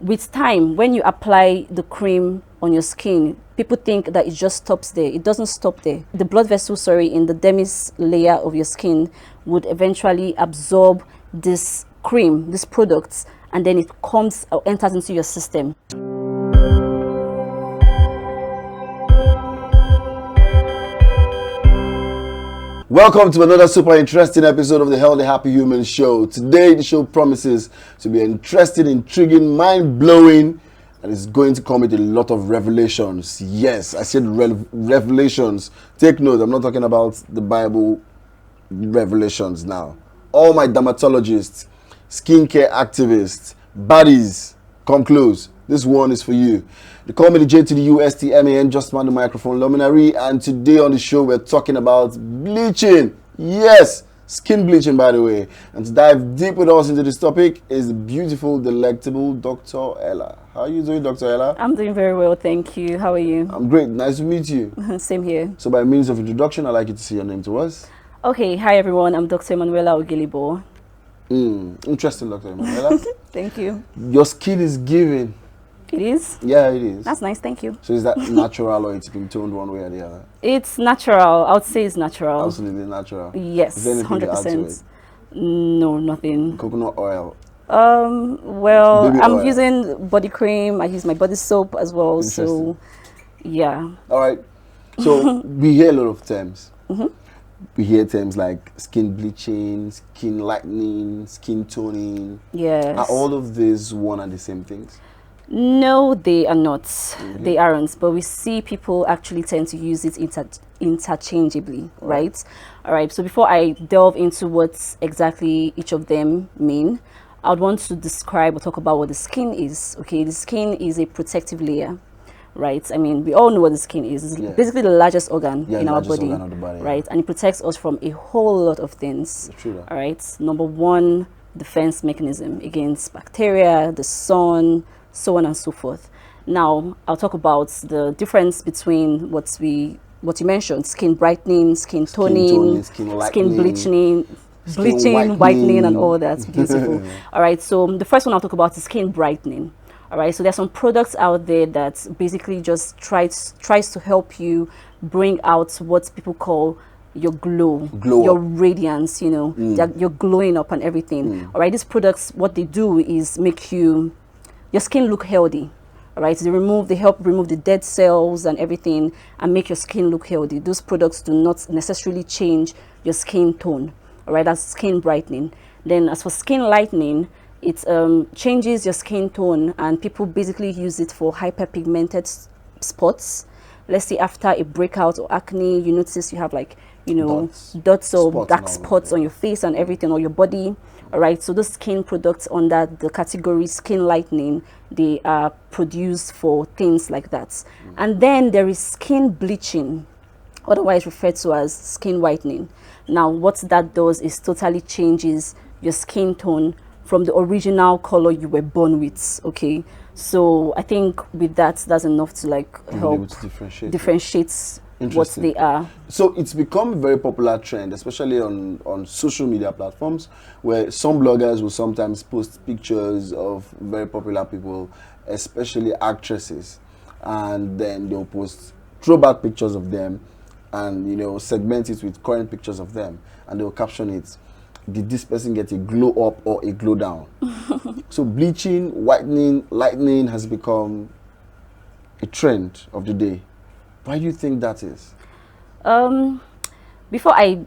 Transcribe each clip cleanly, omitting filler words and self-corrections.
with time, when you apply the cream on your skin, people think that it just stops there. It doesn't stop there. The blood vessel, in the dermis layer of your skin would eventually absorb this cream, these products, and then it comes or enters into your system. Welcome to another super interesting episode of the Healthy Happy Human Show. Today the show promises to be interesting, intriguing, mind-blowing, and it's going to come with a lot of revelations. Yes, I said revelations. Take note, I'm not talking about the Bible revelations now. All my dermatologists, skincare activists, baddies, come close. This one is for you. They call me the J to the USTMAN, just man the microphone luminary, and today on the show we're talking about bleaching. Yes, skin bleaching, by the way. And to dive deep with us into this topic is the beautiful, delectable Dr. Ella. How are you doing, Dr. Ella? I'm doing very well, thank you. How are you? I'm great. Nice to meet you. Same here. So by means of introduction, I'd like you to say your name to us. Okay, hi everyone. I'm Dr. Emanuela Ogilibo. Interesting, Dr. Emanuela. Thank you. Your skin is giving. It is? Yeah, it is. That's nice, thank you. So is that natural or it's been toned one way or the other? It's natural. I would say it's natural. Absolutely natural. Yes, Is there anything to add to 100%. it? No, nothing. Coconut oil. Well, Baby I'm oil. using body cream. I use my body soap as well. So, yeah. All right. So we hear a lot of terms. We hear terms like skin bleaching, skin lightening, skin toning. Yes. Are all of these one and the same things? No, they are not. They aren't. But we see people actually tend to use it interchangeably, right? All right. So before I delve into what exactly each of them mean, I would want to describe or talk about what the skin is. Okay, the skin is a protective layer, right? I mean, we all know what the skin is. It's basically the largest organ in our body, right? And it protects us from a whole lot of things. True. All right. Number one, defense mechanism against bacteria, the sun, so on and so forth. Now, I'll talk about the difference between what you mentioned: skin brightening, skin toning, skin bleaching, whitening, and all that. Beautiful. All right. So the first one I'll talk about is skin brightening. All right. So there's some products out there that basically just tries to help you bring out what people call your glow your radiance. You know, you're glowing up and everything. All right. These products, what they do is make your skin look healthy. All right, they help remove the dead cells and everything and make your skin look healthy. Those products do not necessarily change your skin tone. All right, that's skin brightening. Then as for skin lightening, it changes your skin tone, and people basically use it for hyperpigmented spots. Let's say after a breakout or acne, you notice you have dots or dark spots on your face and everything, or your body. All right, so those skin products under the category skin lightening, they are produced for things like that. And then there is skin bleaching, otherwise referred to as skin whitening. Now, what that does is totally changes your skin tone from the original color you were born with. Okay, so I think with that's enough to help differentiate what they are. So it's become a very popular trend, especially on social media platforms, where some bloggers will sometimes post pictures of very popular people, especially actresses, and then they'll post throwback pictures of them and segment it with current pictures of them, and they'll caption it, did this person get a glow up or a glow down? So bleaching, whitening, lightening has become a trend of the day. Why do you think that is? Before I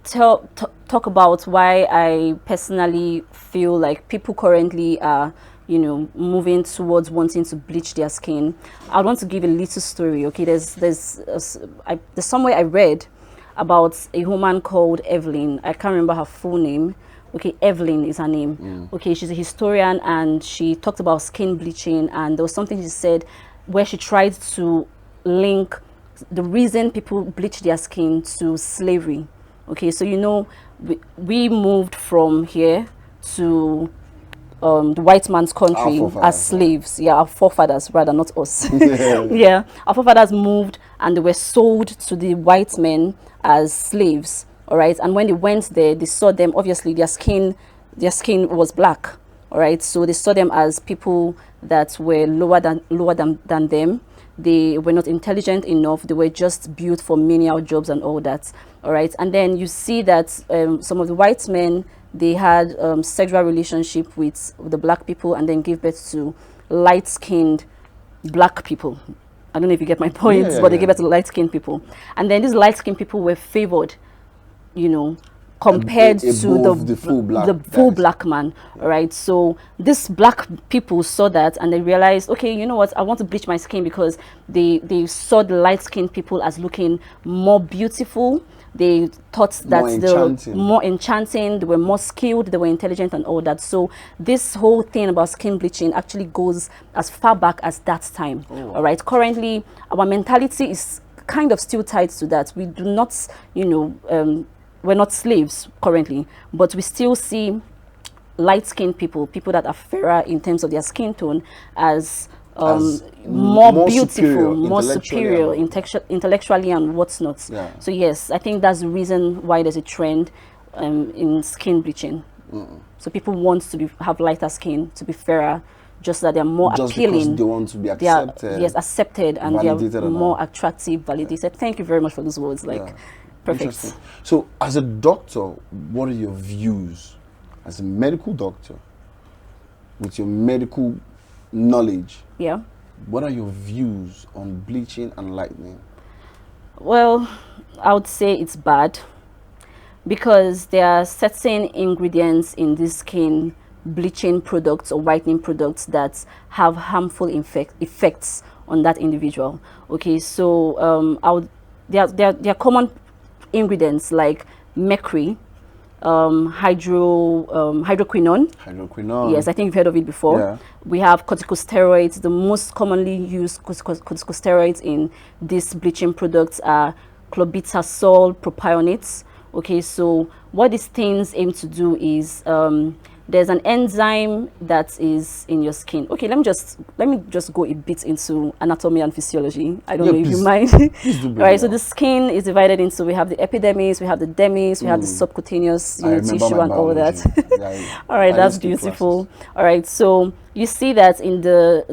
talk about why I personally feel like people currently are, moving towards wanting to bleach their skin, I want to give a little story. Okay, there's somewhere I read about a woman called Evelyn. I can't remember her full name. Okay, Evelyn is her name. Okay, she's a historian, and she talked about skin bleaching, and there was something she said where she tried to link the reason people bleach their skin to slavery. Okay, so we moved from here to the white man's country as slaves. Yeah, our forefathers rather, not us. Yeah, our forefathers moved and they were sold to the white men as slaves. All right, and when they went there, they saw them. Obviously, their skin was black. All right, so they saw them as people that were lower than them. They were not intelligent enough. They were just built for menial jobs and all that. All right, and then you see that some of the white men, they had sexual relationship with the black people and then gave birth to light-skinned black people. I don't know if you get my point, but they gave birth to light-skinned people. And then these light-skinned people were favored, you know, compared to the full black man. All right, so these black people saw that and they realized, okay, you know what, I want to bleach my skin, because they saw the light-skinned people as looking more beautiful. They thought that they were more enchanting, they were more skilled, they were intelligent and all that. So this whole thing about skin bleaching actually goes as far back as that time. All right, currently our mentality is kind of still tied to that. We do not, you know, we're not slaves currently, but we still see light-skinned people, people that are fairer in terms of their skin tone, as more beautiful, more superior intellectually and what's not. So yes, I think that's the reason why there's a trend in skin bleaching. So people want to have lighter skin, to be fairer, just that they're more appealing. Because they want to be accepted. Yes, accepted, and they're more attractive, validated. Thank you very much for those words. Perfect. So as a doctor, what are your views as a medical doctor with your medical knowledge? Yeah. What are your views on bleaching and lightening? Well, I would say it's bad, because there are certain ingredients in this skin bleaching products or whitening products that have harmful effects on that individual. Okay, so there are common ingredients like mercury, hydroquinone. Yes, I think you've heard of it before. We have corticosteroids. The most commonly used corticosteroids in these bleaching products are clobetasol propionates. Okay, so what these things aim to do is there's an enzyme that is in your skin. Okay, let me just go a bit into anatomy and physiology. I don't know if you mind. Right, so the skin is divided into, we have the epidermis, we have the dermis, we have the subcutaneous tissue and all that. All right, that's beautiful. All right, so you see that in the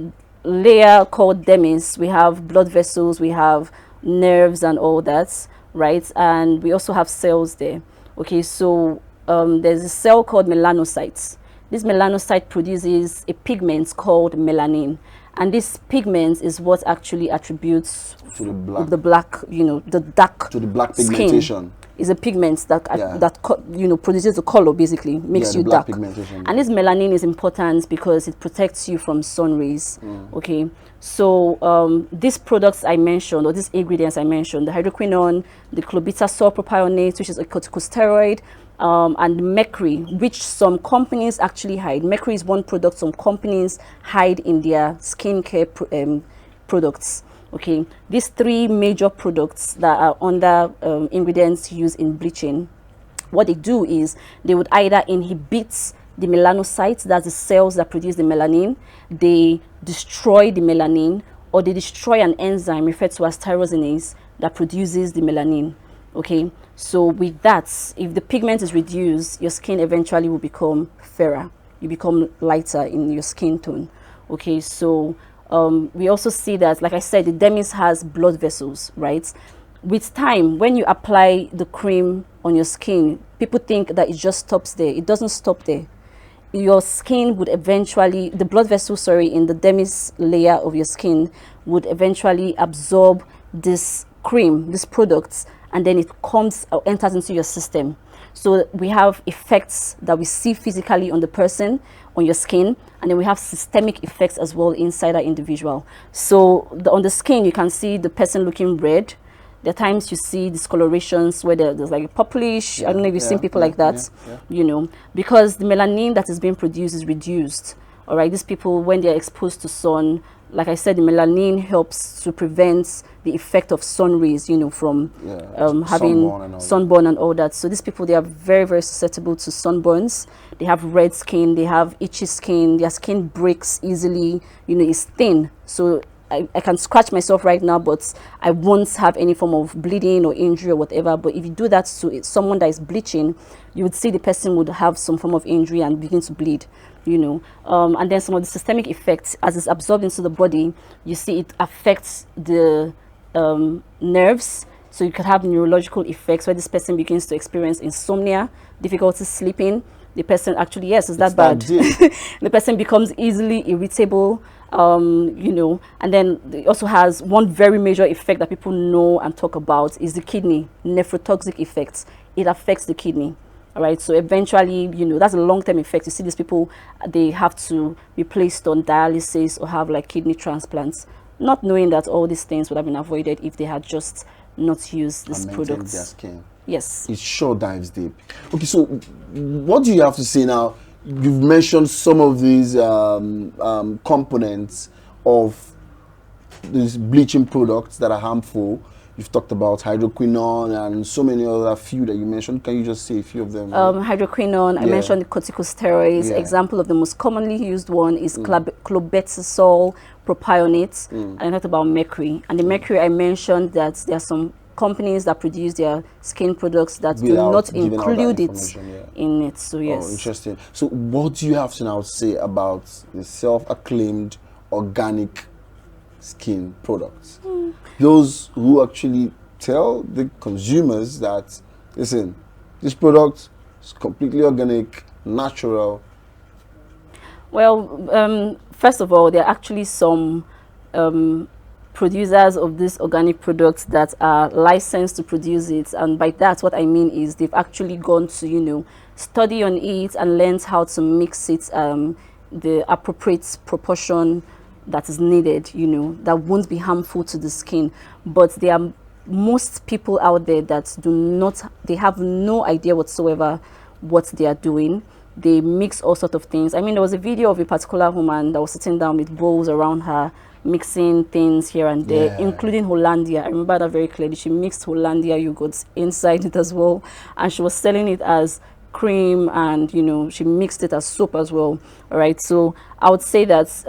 layer called dermis, we have blood vessels, we have nerves and all that, right? And we also have cells there. Okay, so there's a cell called melanocytes. This melanocyte produces a pigment called melanin, and this pigment is what actually attributes to the black, you know, the dark to the black pigmentation. Is a pigment that you know, produces the color, basically makes you dark. And this melanin is important because it protects you from sun rays. Okay, so these products I mentioned, or these ingredients I mentioned, the hydroquinone, the clobetasol propionate, which is a corticosteroid, and mercury, which some companies actually hide. Mercury is one product some companies hide in their skincare products. Okay, these three major products that are under ingredients used in bleaching, what they do is they would either inhibit the melanocytes, that's the cells that produce the melanin, they destroy the melanin, or they destroy an enzyme referred to as tyrosinase that produces the melanin. Okay, so with that, if the pigment is reduced, your skin eventually will become fairer. You become lighter in your skin tone. Okay, so we also see that, like I said, the dermis has blood vessels, right? With time, when you apply the cream on your skin, people think that it just stops there. It doesn't stop there. Your skin would eventually, the blood vessel, sorry, in the dermis layer of your skin would eventually absorb this cream, this product, and then it comes or enters into your system. So we have effects that we see physically on the person, on your skin, and then we have systemic effects as well inside that individual. So on the skin, you can see the person looking red. There are times you see discolorations where there's like a purplish. I don't know if you've seen people like that, you know, because the melanin that is being produced is reduced. All right, these people, when they're exposed to sun, like I said, the melanin helps to prevent the effect of sun rays, you know, from having sunburn and all that. So these people, they are very, very susceptible to sunburns. They have red skin, they have itchy skin, their skin breaks easily, you know, it's thin. So I can scratch myself right now, but I won't have any form of bleeding or injury or whatever. But if you do that to someone that is bleaching, you would see the person would have some form of injury and begin to bleed. you know. And then some of the systemic effects, as it's absorbed into the body, you see it affects the nerves. So you could have neurological effects where this person begins to experience insomnia, difficulty sleeping. The person actually, yes, it's that bad. The person becomes easily irritable, you know. And then it also has one very major effect that people know and talk about is the kidney, nephrotoxic effects. It affects the kidney. All right, so eventually, you know, that's a long-term effect. You see these people, they have to be placed on dialysis or have like kidney transplants, not knowing that all these things would have been avoided if they had just not used this product. Their skin. Yes. It sure dives deep. Okay, so what do you have to say now? You've mentioned some of these components of these bleaching products that are harmful. You've talked about hydroquinone and so many other few that you mentioned. Can you just say a few of them? Hydroquinone, I mentioned corticosteroids. Example of the most commonly used one is clobetasol propionate. And I talked about mercury. And the mercury, I mentioned that there are some companies that produce their skin products that do not include it in it. So yes. Oh, interesting. So what do you have to now say about the self-acclaimed organic skin products? Those who actually tell the consumers that, listen, this product is completely organic, natural. Well, first of all, there are actually some producers of these organic products that are licensed to produce it, and by that what I mean is they've actually gone to, you know, study on it and learned how to mix it the appropriate proportion that is needed, you know, that won't be harmful to the skin. But there are most people out there that do not, they have no idea whatsoever what they are doing. They mix all sorts of things. I mean, there was a video of a particular woman that was sitting down with bowls around her, mixing things here and there, including Hollandia. I remember that very clearly. She mixed Hollandia yogurts inside it as well, and she was selling it as cream, and you know, she mixed it as soap as well. All right, so I would say that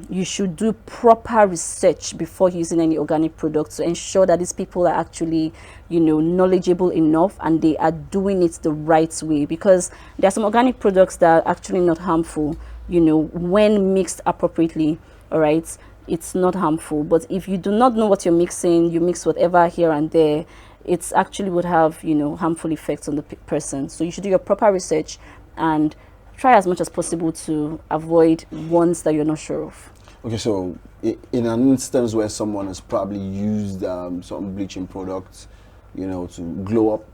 you should do proper research before using any organic products to ensure that these people are actually, you know, knowledgeable enough and they are doing it the right way, because there are some organic products that are actually not harmful, you know, when mixed appropriately. All right, it's not harmful. But if you do not know what you're mixing, you mix whatever here and there, it's actually would have, you know, harmful effects on the person. So you should do your proper research and try as much as possible to avoid ones that you're not sure of. Okay, so in an instance where someone has probably used some bleaching products, you know, to glow up,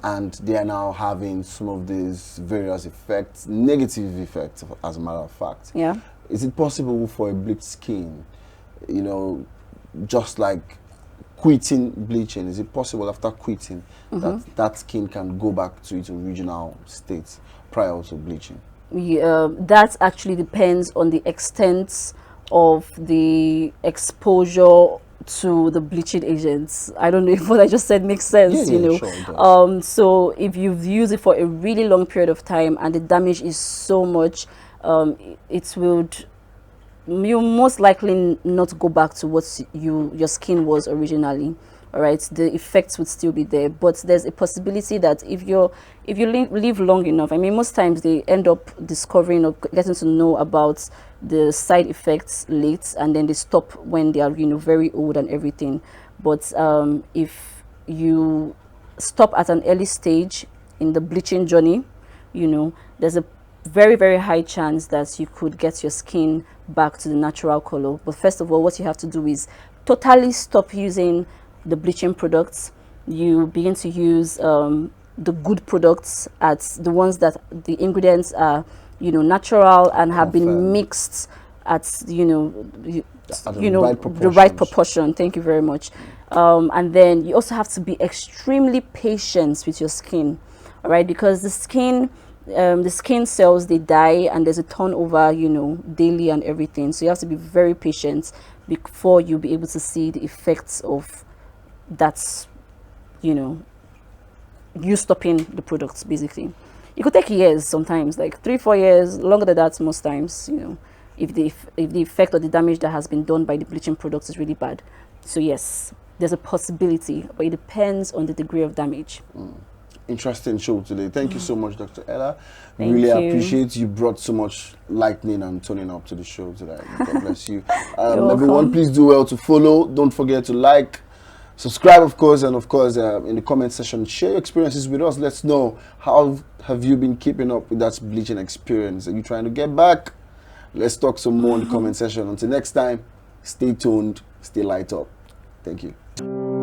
and they are now having some of these various effects, negative effects, as a matter of fact. Is it possible for a bleached skin, you know, just like quitting bleaching, is it possible after quitting that that skin can go back to its original state prior to bleaching? That actually depends on the extent of the exposure to the bleaching agents. I don't know if what I just said makes sense, you know. Sure, so if you've used it for a really long period of time and the damage is so much, it would, you most likely not go back to what your skin was originally. All right, the effects would still be there, but there's a possibility that if you live long enough, I mean, most times they end up discovering or getting to know about the side effects late, and then they stop when they are, you know, very old and everything. But if you stop at an early stage in the bleaching journey, you know, there's a very, very high chance that you could get your skin back to the natural color. But first of all, what you have to do is totally stop using the bleaching products. You begin to use the good products, at the ones that the ingredients are, you know, natural and have been mixed at, you know, the right proportion. Thank you very much. And then you also have to be extremely patient with your skin, all right, because the skin cells, they die and there's a turnover, you know, daily and everything. So you have to be very patient before you'll be able to see the effects of that, you know, you stopping the products. Basically, it could take years, sometimes like 3-4 years, longer than that most times, you know, if the effect or the damage that has been done by the bleaching products is really bad. So yes, there's a possibility, but it depends on the degree of damage. interesting show today. Thank you so much, Dr. Ella. Thank Really you. appreciate you brought so much lightning and turning up to the show today. God bless you. You're Everyone, welcome. please do well to follow. Don't forget to like, subscribe, of course, and of course, in the comment section, share your experiences with us. Let's know, how have you been keeping up with that bleaching experience? Are you trying to get back? Let's talk some more in the comment section. Until next time, stay tuned, stay light up. Thank you.